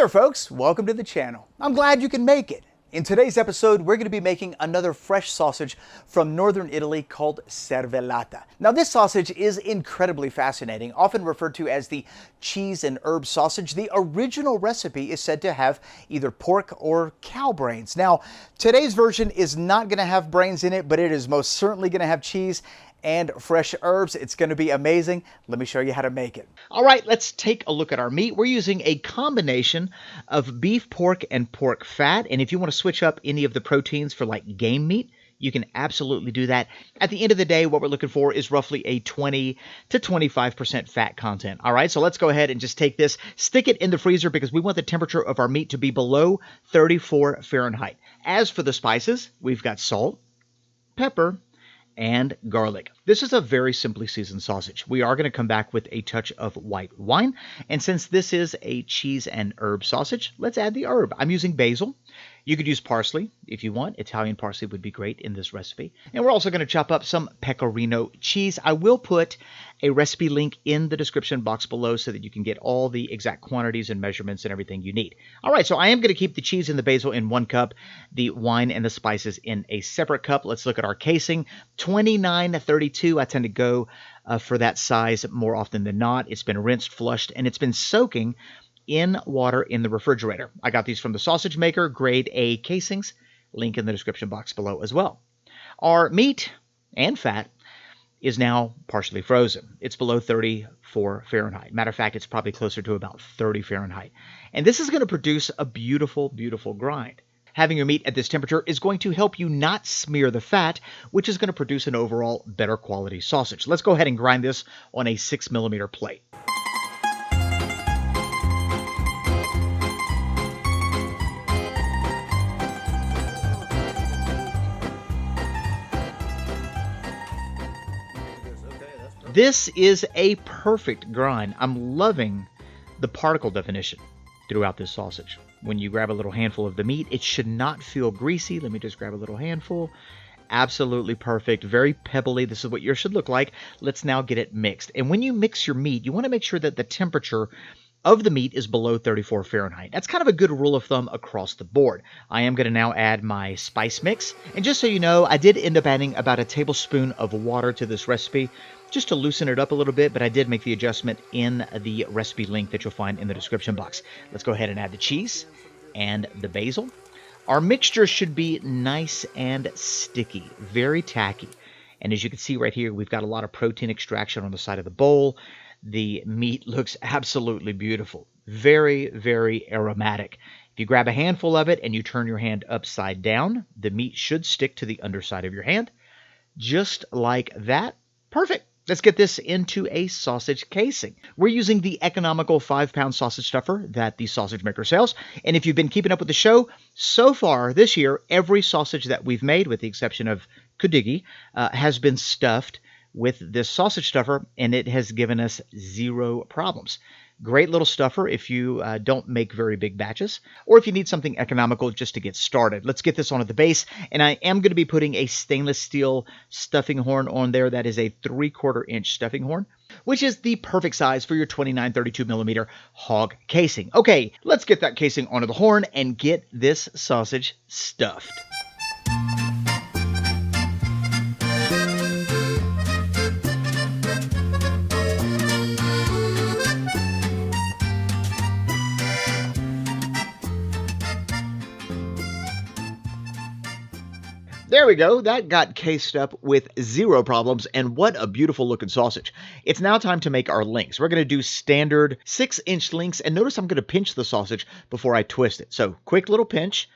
there folks, welcome to the channel. I'm glad you can make it. In today's episode, we're going to be making another fresh sausage from northern Italy called Cervellata. Now this sausage is incredibly fascinating, often referred to as the cheese and herb sausage. The original recipe is said to have either pork or cow brains. Now today's version is not going to have brains in it, but it is most certainly going to have cheese and fresh herbs. It's going to be amazing. Let me show you how to make it. All right, let's take a look at our meat. We're using a combination of beef, pork, and pork fat. And if you want to switch up any of the proteins for like game meat, you can absolutely do that. At the end of the day, what we're looking for is roughly a 20 to 25% fat content. All right, so let's go ahead and just take this, stick it in the freezer because we want the temperature of our meat to be below 34 Fahrenheit. As for the spices, we've got salt, pepper, and garlic. This is a very simply seasoned sausage. We are going to come back with a touch of white wine. And since this is a cheese and herb sausage, let's add the herb. I'm using basil. You could use parsley if you want. Italian parsley would be great in this recipe. And we're also going to chop up some pecorino cheese. I will put a recipe link in the description box below so that you can get all the exact quantities and measurements and everything you need. All right, so I am going to keep the cheese and the basil in 1 cup, the wine and the spices in a separate cup. Let's look at our casing. 29 to 32. I tend to go for that size more often than not. It's been rinsed, flushed, and it's been soaking in water in the refrigerator. I got these from the sausage maker, grade A casings, link in the description box below as well. Our meat and fat is now partially frozen. It's below 34 Fahrenheit. Matter of fact, it's probably closer to about 30 Fahrenheit. And this is going to produce a beautiful, beautiful grind. Having your meat at this temperature is going to help you not smear the fat, which is going to produce an overall better quality sausage. Let's go ahead and grind this on a 6mm plate. This is a perfect grind. I'm loving the particle definition throughout this sausage. When you grab a little handful of the meat, it should not feel greasy. Let me just grab a little handful. Absolutely perfect. Very pebbly. This is what yours should look like. Let's now get it mixed. And when you mix your meat, you want to make sure that the temperature of the meat is below 34 Fahrenheit. That's kind of a good rule of thumb across the board. I am going to now add my spice mix. And just so you know, I did end up adding about a tablespoon of water to this recipe just to loosen it up a little bit, but I did make the adjustment in the recipe link that you'll find in the description box. Let's go ahead and add the cheese and the basil. Our mixture should be nice and sticky, very tacky. And as you can see right here, we've got a lot of protein extraction on the side of the bowl. The meat looks absolutely beautiful. Very, very aromatic. If you grab a handful of it and you turn your hand upside down, the meat should stick to the underside of your hand. Just like that. Perfect. Let's get this into a sausage casing. We're using the economical 5-pound sausage stuffer that the sausage maker sells. And if you've been keeping up with the show, so far this year, every sausage that we've made, with the exception of Kudigi, has been stuffed with this sausage stuffer, and it has given us 0 problems. Great little stuffer if you don't make very big batches, or if you need something economical just to get started. Let's get this on at the base, and I am going to be putting a stainless steel stuffing horn on there. That is a 3/4 inch stuffing horn, which is the perfect size for your 29-32mm hog casing. Okay, let's get that casing onto the horn and get this sausage stuffed. There we go. That got cased up with 0 problems, and what a beautiful looking sausage. It's now time to make our links. We're going to do standard 6-inch links, and notice I'm going to pinch the sausage before I twist it. So quick little pinch,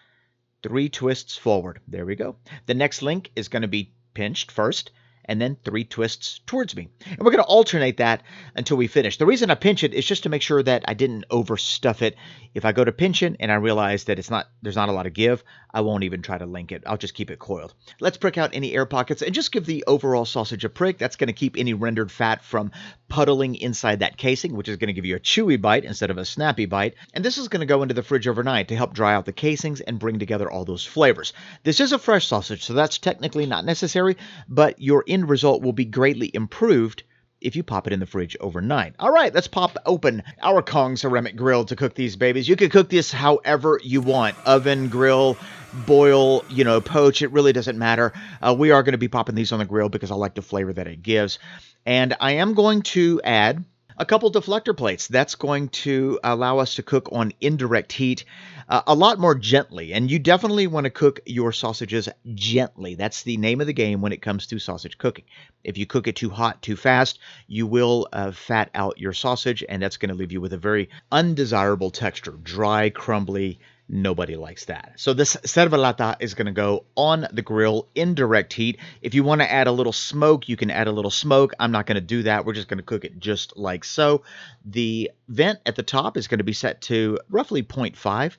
3 twists forward. There we go. The next link is going to be pinched first, and then 3 twists towards me. And we're going to alternate that until we finish. The reason I pinch it is just to make sure that I didn't overstuff it. If I go to pinch it and I realize that there's not a lot of give, I won't even try to link it. I'll just keep it coiled. Let's prick out any air pockets and just give the overall sausage a prick. That's going to keep any rendered fat from puddling inside that casing, which is going to give you a chewy bite instead of a snappy bite. And this is going to go into the fridge overnight to help dry out the casings and bring together all those flavors. This is a fresh sausage, so that's technically not necessary, but your end result will be greatly improved if you pop it in the fridge overnight. All right, let's pop open our Kong ceramic grill to cook these babies. You can cook this however you want. Oven, grill, boil, poach, it really doesn't matter. We are going to be popping these on the grill because I like the flavor that it gives. And I am going to add a couple deflector plates. That's going to allow us to cook on indirect heat a lot more gently. And you definitely want to cook your sausages gently. That's the name of the game when it comes to sausage cooking. If you cook it too hot, too fast, you will fat out your sausage, and that's going to leave you with a very undesirable texture. Dry, crumbly. Nobody likes that. So this cervellata is going to go on the grill, indirect heat. If you want to add a little smoke, you can add a little smoke. I'm not going to do that. We're just going to cook it just like so. The vent at the top is going to be set to roughly 0.5.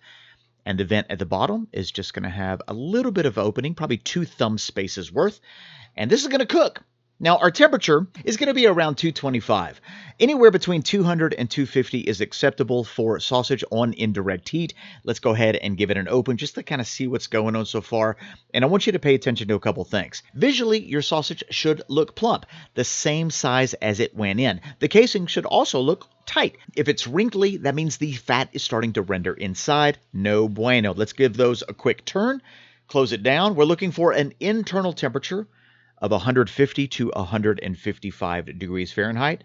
And the vent at the bottom is just going to have a little bit of opening, probably 2 thumb spaces worth. And this is going to cook. Now, our temperature is going to be around 225. Anywhere between 200 and 250 is acceptable for sausage on indirect heat. Let's go ahead and give it an open just to kind of see what's going on so far. And I want you to pay attention to a couple things. Visually, your sausage should look plump, the same size as it went in. The casing should also look tight. If it's wrinkly, that means the fat is starting to render inside. No bueno. Let's give those a quick turn. Close it down. We're looking for an internal temperature of 150 to 155 degrees Fahrenheit.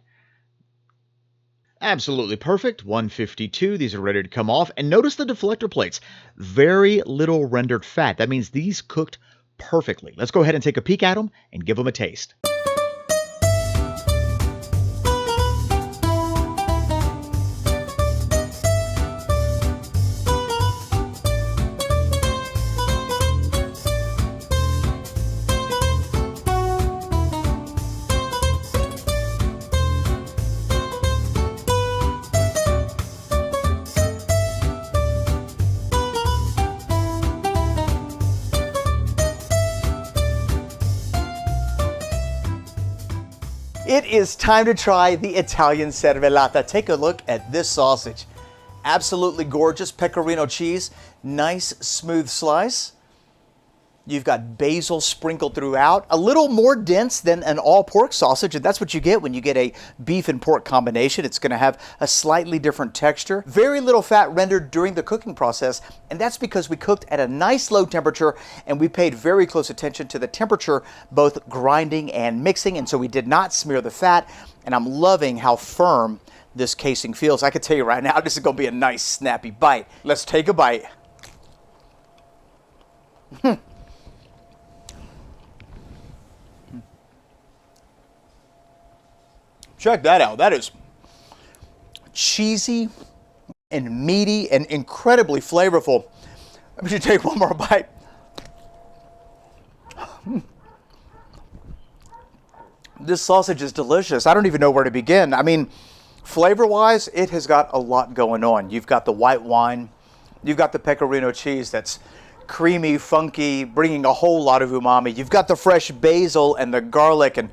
Absolutely perfect. 152. These are ready to come off. And notice the deflector plates. Very little rendered fat. That means these cooked perfectly. Let's go ahead and take a peek at them and give them a taste. It is time to try the Italian cervellata. Take a look at this sausage. Absolutely gorgeous pecorino cheese, nice smooth slice. You've got basil sprinkled throughout, a little more dense than an all pork sausage, and that's what you get when you get a beef and pork combination. It's going to have a slightly different texture. Very little fat rendered during the cooking process, and that's because we cooked at a nice low temperature and we paid very close attention to the temperature, both grinding and mixing, and so we did not smear the fat, and I'm loving how firm this casing feels. I can tell you right now, this is going to be a nice snappy bite. Let's take a bite. Check that out. That is cheesy and meaty and incredibly flavorful. Let me just take one more bite. This sausage is delicious. I don't even know where to begin. I mean, flavor-wise, it has got a lot going on. You've got the white wine. You've got the pecorino cheese that's creamy, funky, bringing a whole lot of umami. You've got the fresh basil and the garlic, and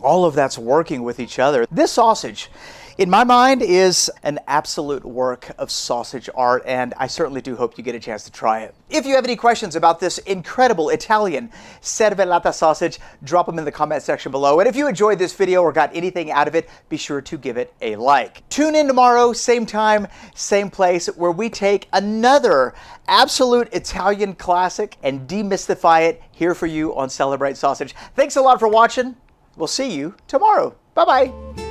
all of that's working with each other. This sausage, in my mind, is an absolute work of sausage art, and I certainly do hope you get a chance to try it. If you have any questions about this incredible Italian Cervellata sausage, drop them in the comment section below. And if you enjoyed this video or got anything out of it, be sure to give it a like. Tune in tomorrow, same time, same place, where we take another absolute Italian classic and demystify it here for you on Celebrate Sausage. Thanks a lot for watching. We'll see you tomorrow. Bye-bye.